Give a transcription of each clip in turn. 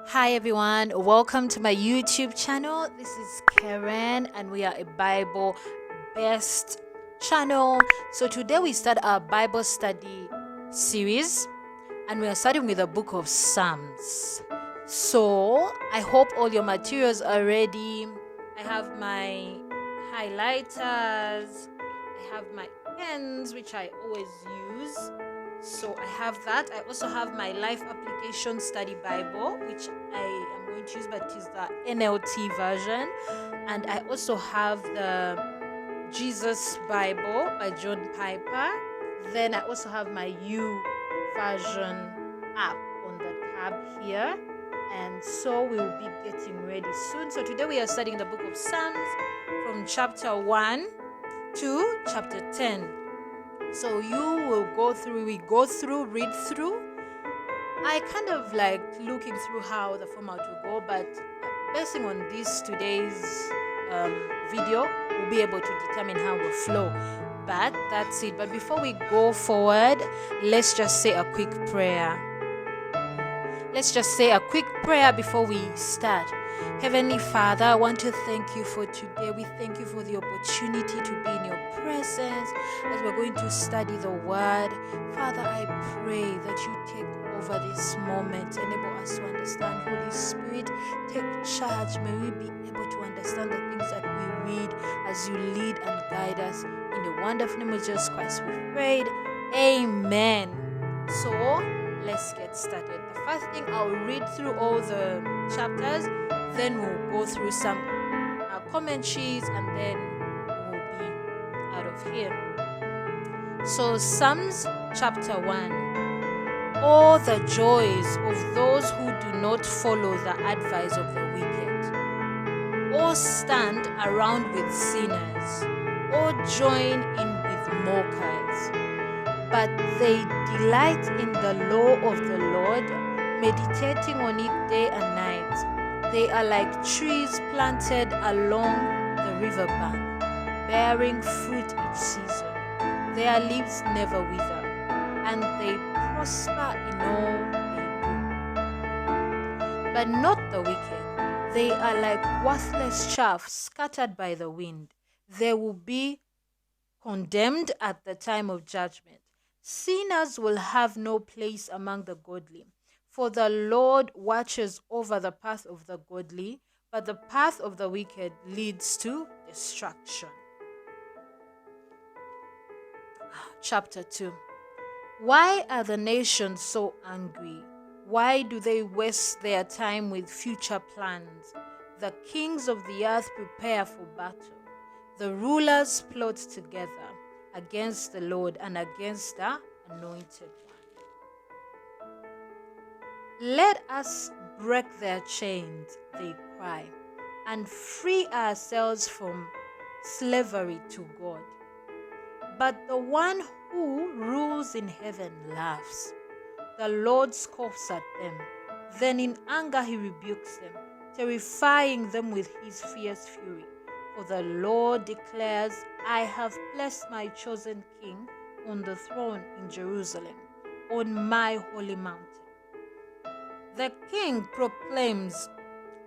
Hi everyone, welcome to my YouTube channel. This is Karen and we are a Bible based channel. So today we start our Bible study series and we are starting with the book of Psalms. So I hope all your materials are ready. I have my highlighters, I have my pens which I always use. So I have that. I also have my Life Application Study Bible, which I am going to use, but it is the NLT version. And I also have the Jesus Bible by John Piper. Then I also have my U version app on the tab here. And so we will be getting ready soon. So today we are studying the book of Psalms from chapter 1 to chapter 10. So you will read through. I kind of like looking through how the format will go, but basing on this today's video, we'll be able to determine how we'll flow. But that's it. But before we go forward, let's just say a quick prayer. Let's just say a quick prayer before we start. Heavenly Father, I want to thank you for today. We thank you for the opportunity to be in your presence as we're going to study the word. Father, I pray that you take over this moment, enable us to understand. Holy Spirit, take charge. May we be able to understand the things that we read as you lead and guide us. In the wonderful name of Jesus Christ, we prayed. Amen. So, let's get started. The first thing, I'll read through all the chapters, then we'll go through some commentaries, and then we'll be out of here. So, Psalms chapter 1. All the joys of those who do not follow the advice of the wicked, or stand around with sinners, or join in with mockers. But they delight in the law of the Lord, meditating on it day and night. They are like trees planted along the riverbank, bearing fruit each season. Their leaves never wither, and they prosper in all they do. But not the wicked. They are like worthless chaff scattered by the wind. They will be condemned at the time of judgment. Sinners will have no place among the godly, for the Lord watches over the path of the godly, but the path of the wicked leads to destruction. Chapter 2. Why are the nations so angry? Why do they waste their time with future plans? The kings of the earth prepare for battle. The rulers plot together against the Lord and against the anointed one. Let us break their chains, they cry, and free ourselves from slavery to God. But the one who rules in heaven laughs. The Lord scoffs at them. Then in anger he rebukes them, terrifying them with his fierce fury. For the Lord declares, I have placed my chosen king on the throne in Jerusalem, on my holy mountain. The king proclaims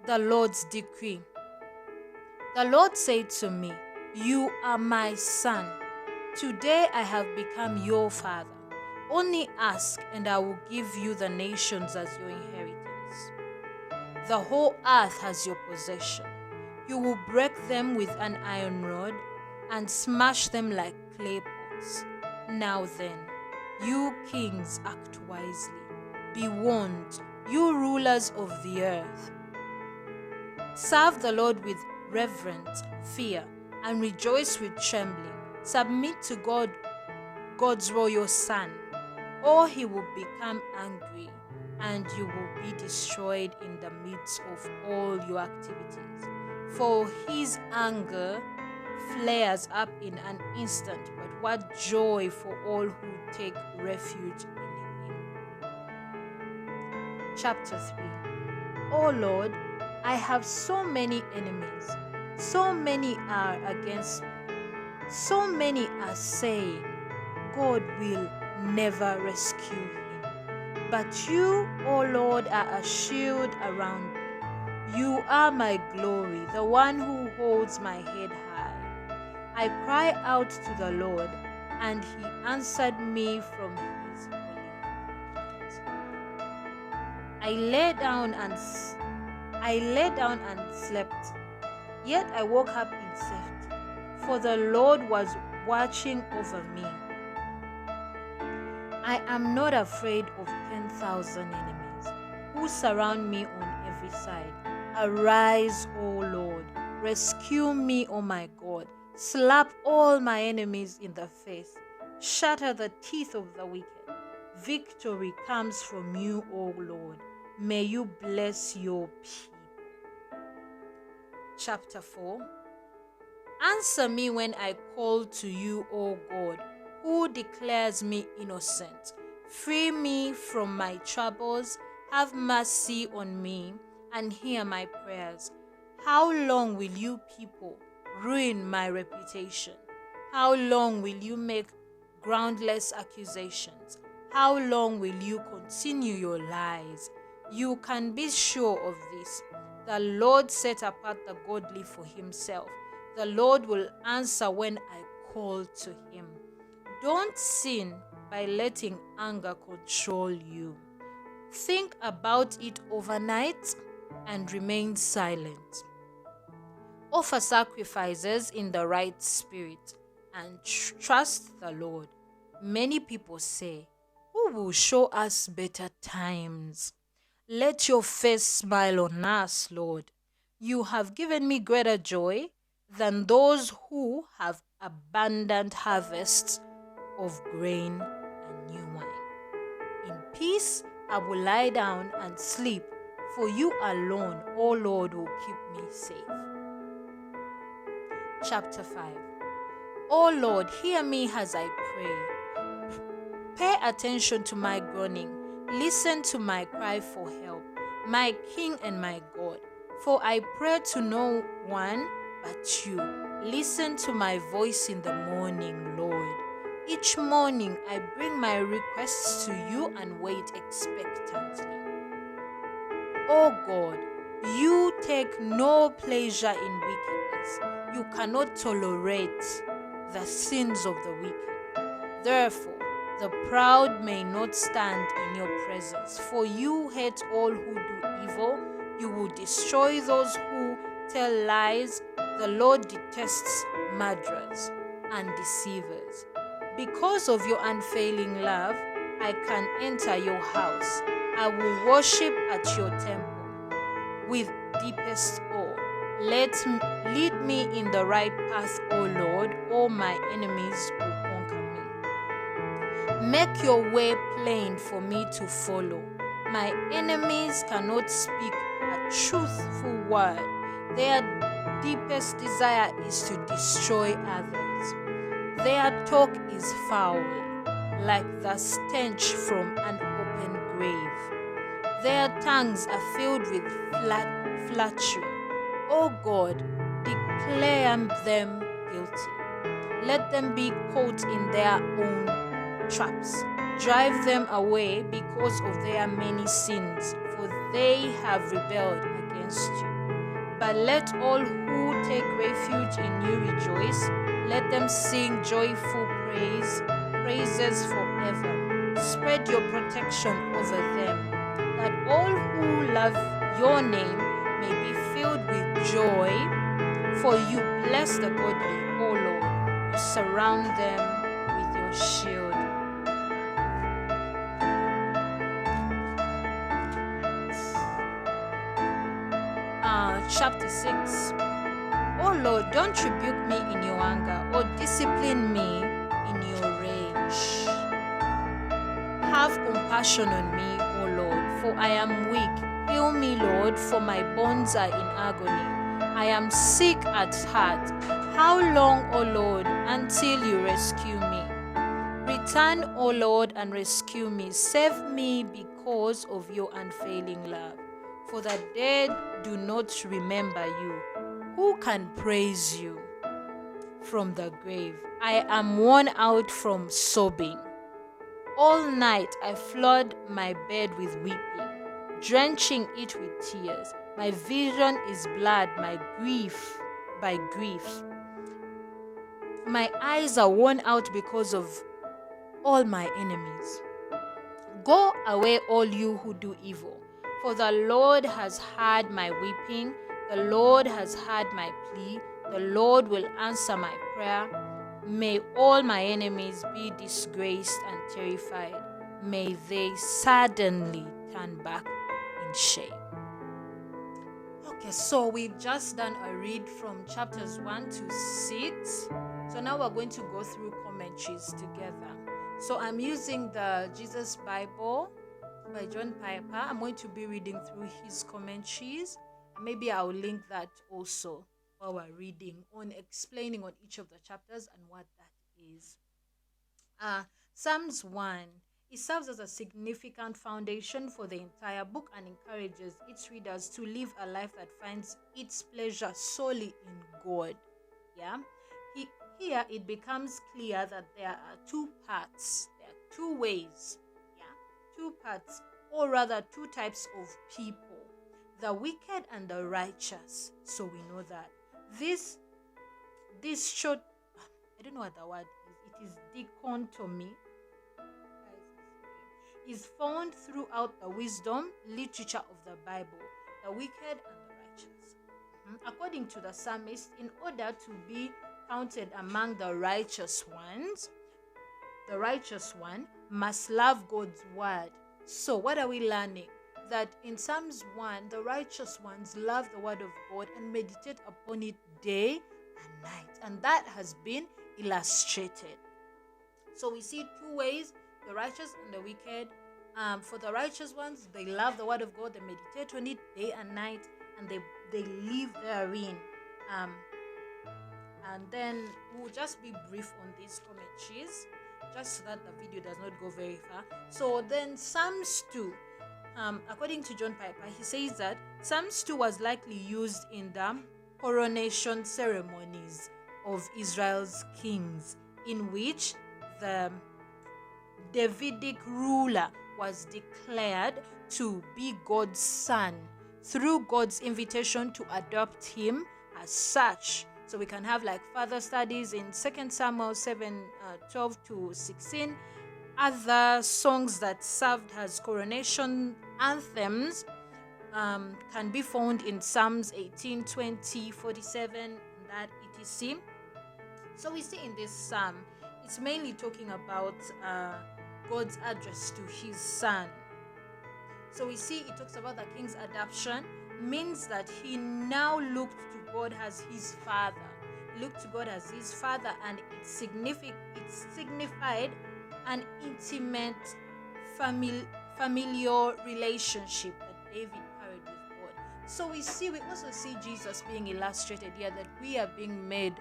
the Lord's decree. The Lord said to me, You are my son. Today I have become your father. Only ask, and I will give you the nations as your inheritance. The whole earth has your possession. You will break them with an iron rod and smash them like clay pots. Now then, you kings, act wisely. Be warned, you rulers of the earth. Serve the Lord with reverent fear and rejoice with trembling. Submit to God, God's royal Son, or he will become angry and you will be destroyed in the midst of all your activities. For his anger flares up in an instant, but what joy for all who take refuge in him. Chapter 3. O Lord, I have so many enemies. So many are against me. So many are saying, God will never rescue him. But you, O Lord, are a shield around me. You are my glory, the one who holds my head high. I cry out to the Lord, and he answered me from his holy height. I lay down and slept, yet I woke up in safety, for the Lord was watching over me. I am not afraid of 10,000 enemies who surround me on every side. Arise, O Lord. Rescue me, O my God. Slap all my enemies in the face. Shatter the teeth of the wicked. Victory comes from you, O Lord. May you bless your people. Chapter 4. Answer me when I call to you, O God, who declares me innocent. Free me from my troubles. Have mercy on me and hear my prayers. How long will you people ruin my reputation? How long will you make groundless accusations? How long will you continue your lies? You can be sure of this. The Lord set apart the godly for himself. The Lord will answer when I call to him. Don't sin by letting anger control you. Think about it overnight and remain silent. Offer sacrifices in the right spirit and trust the Lord. Many people say, "Who will show us better times?" Let your face smile on us, Lord. You have given me greater joy than those who have abundant harvests of grain and new wine. In peace I will lie down and sleep, for you alone, O Lord, will keep me safe. Chapter 5. O Lord, hear me as I pray. Pay attention to my groaning. Listen to my cry for help, my King and my God. For I pray to no one but you. Listen to my voice in the morning, Lord. Each morning I bring my requests to you and wait expectantly. O God, you take no pleasure in wickedness. You cannot tolerate the sins of the wicked. Therefore, the proud may not stand in your presence. For you hate all who do evil. You will destroy those who tell lies. The Lord detests murderers and deceivers. Because of your unfailing love, I can enter your house. I will worship at your temple with deepest awe. Lead me in the right path, O Lord. All my enemies will conquer me. Make your way plain for me to follow. My enemies cannot speak a truthful word. Their deepest desire is to destroy others. Their talk is foul, like the stench from an open grave. Their tongues are filled with flattery. O God, declare them guilty. Let them be caught in their own traps. Drive them away because of their many sins, for they have rebelled against you. But let all who take refuge in you rejoice. Let them sing joyful praises forever. Spread your protection over them, that all who love your name may be filled with joy. For you bless the godly, O Lord. You surround them with your shield. Chapter 6. O Lord, don't rebuke me in your anger or discipline me in your rage. Have compassion on me, O Lord, for I am weak. Heal me, Lord, for my bones are in agony. I am sick at heart. How long, O Lord, until you rescue me? Return, O Lord, and rescue me. Save me because of your unfailing love. For the dead do not remember you. Who can praise you from the grave? I am worn out from sobbing. All night I flood my bed with weeping, drenching it with tears. My vision is blood, my grief by grief. My eyes are worn out because of all my enemies. Go away, all you who do evil, for the Lord has heard my weeping. The Lord has heard my plea. The Lord will answer my prayer. May all my enemies be disgraced and terrified. May they suddenly turn back in shame. Okay, so we've just done a read from chapters 1 to 6. So now we're going to go through commentaries together. So I'm using the Jesus Bible by John Piper. I'm going to be reading through his commentaries. And maybe I'll link that also while we're reading on explaining on each of the chapters and what that is. Psalms 1. It serves as a significant foundation for the entire book and encourages its readers to live a life that finds its pleasure solely in God. Yeah. Here it becomes clear that there are two parts. There are two ways. Yeah. Two parts, or rather two types of people. The wicked and the righteous. So we know that. This short, I don't know what the word is. It is dichotomy, is found throughout the wisdom literature of the Bible, the wicked and the righteous. According to the psalmist, in order to be counted among the righteous ones, the righteous one must love God's word. So what are we learning? That in Psalms 1, the righteous ones love the word of God and meditate upon it day and night. And that has been illustrated. So we see two ways, the righteous and the wicked. For the righteous ones, they love the word of God, they meditate on it day and night, and they live therein. And then we'll just be brief on these commentaries, just so that the video does not go very far. So then Psalms 2, according to John Piper, he says that Psalms 2 was likely used in the coronation ceremonies of Israel's kings, in which the Davidic ruler was declared to be God's son through God's invitation to adopt him as such. So we can have like further studies in 2 Samuel 7, 12 to 16. Other songs that served as coronation anthems can be found in Psalms 18, 20, 47, and that etc. So we see in this psalm, it's mainly talking about God's address to his son. So we see it talks about the king's adoption, means that he now looked to God as his father. He looked to God as his father, and it signified an intimate familial relationship that David carried with God. So we also see Jesus being illustrated here, that we are being made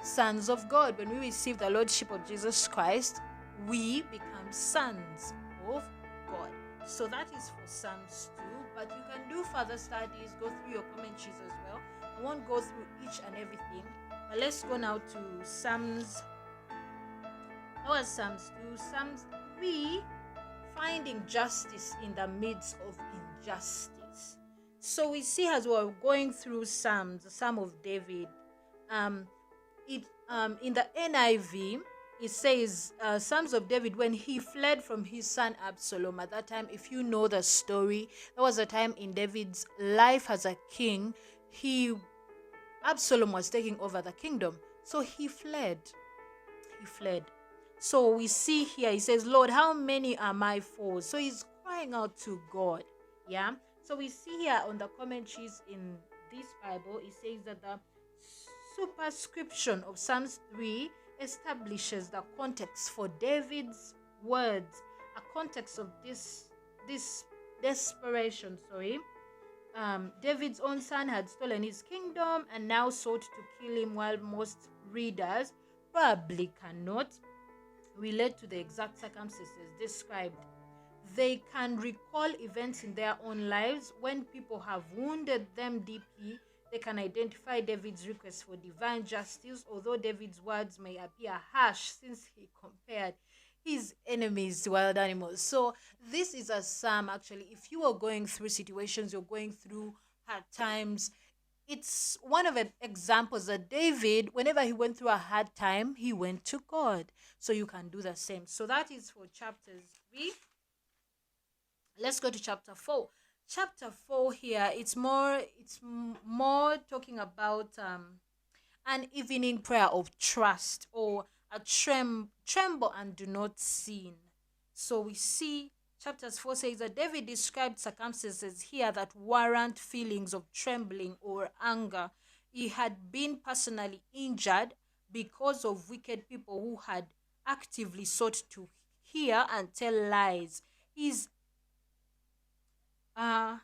sons of God. When we receive the Lordship of Jesus Christ, we become sons of God. So that is for Psalms 2, but you can do further studies, go through your commentaries as well. I won't go through each and everything, but let's go now to Psalms. That was Psalms 2. Psalms 3, finding justice in the midst of injustice. So we see as we're going through Psalms, the Psalm of David, in the NIV, it says, Psalms of David, when he fled from his son Absalom. At that time, if you know the story, there was a time in David's life as a king, Absalom was taking over the kingdom. So he fled. So we see here, he says, Lord, how many are my foes? So he's crying out to God. Yeah. So we see here on the commentaries in this Bible, it says that the superscription of Psalms 3 establishes the context for David's words, a context of this desperation. David's own son had stolen his kingdom and now sought to kill him, while most readers probably cannot relate to the exact circumstances described. They can recall events in their own lives when people have wounded them deeply. They can identify David's request for divine justice, although David's words may appear harsh since he compared his enemies, wild animals. So this is a psalm actually. If you are going through situations, you're going through hard times, it's one of the examples that David, whenever he went through a hard time, he went to God. So you can do the same. So that is for chapters 3. Let's go to chapter 4. Chapter 4 here, it's more talking about an evening prayer of trust, or a tremble and do not sin. So we see chapters 4 says that David described circumstances here that warrant feelings of trembling or anger. He had been personally injured because of wicked people who had actively sought to hear and tell lies. His uh,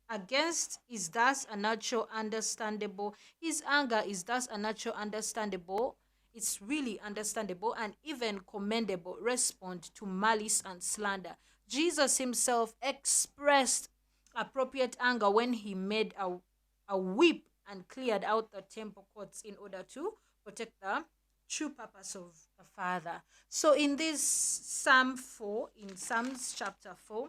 against is thus a natural understandable. His anger is thus a natural understandable. It's really understandable and even commendable response to malice and slander. Jesus himself expressed appropriate anger when he made a whip and cleared out the temple courts in order to protect the true purpose of the Father. So in this Psalm 4, in Psalms chapter 4,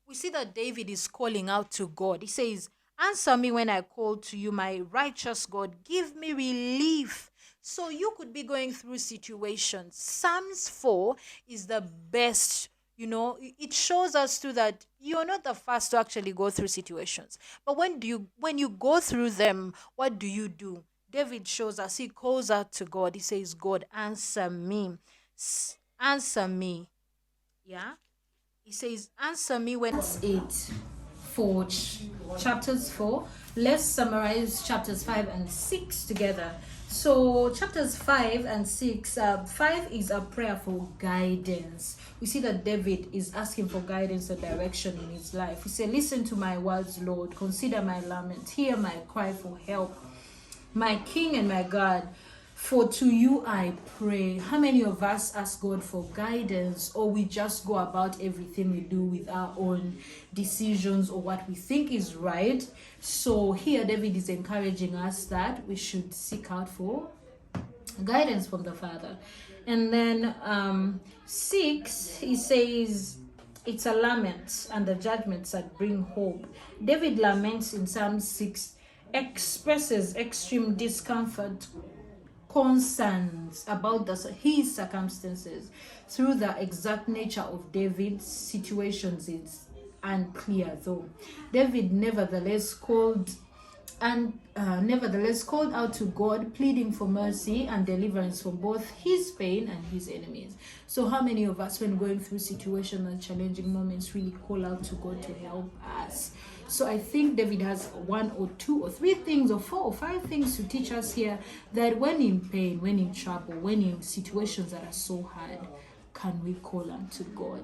we see that David is calling out to God. He says, "Answer me when I call to you, my righteous God. Give me relief." So you could be going through situations. Psalms 4 is the best. It shows us too that you're not the first to actually go through situations. But when you go through them, what do? David shows us, he calls out to God. He says, "God, answer me. Answer me." Yeah. He says, "Answer me when." That's it for chapters 4. Let's summarize chapters 5 and 6 together. So, chapters 5 and 6, 5 is a prayer for guidance. We see that David is asking for guidance and direction in his life. He said, "Listen to my words, Lord. Consider my lament. Hear my cry for help. My King and my God, for to you I pray." How many of us ask God for guidance, or we just go about everything we do with our own decisions or what we think is right? So here David is encouraging us that we should seek out for guidance from the Father. And then 6, he says, it's a lament and the judgments that bring hope. David laments in Psalm 6, expresses extreme discomfort, concerns about his circumstances. Through the exact nature of David's situations is unclear, though David nevertheless called out to God, pleading for mercy and deliverance from both his pain and his enemies. So how many of us, when going through situations and challenging moments, really call out to God to help us? So I think David has 1 or 2 or 3 things or 4 or 5 things to teach us here, that when in pain, when in trouble, when in situations that are so hard, can we call unto God?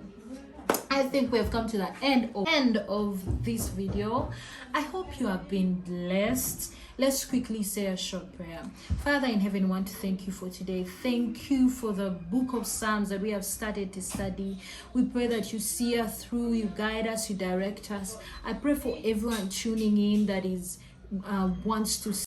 I think we have come to the end of this video. I hope you have been blessed. Let's quickly say a short prayer. Father in heaven, I want to thank you for today. Thank you for the book of Psalms that we have started to study. We pray that you see us through, you guide us, you direct us. I pray for everyone tuning in that wants to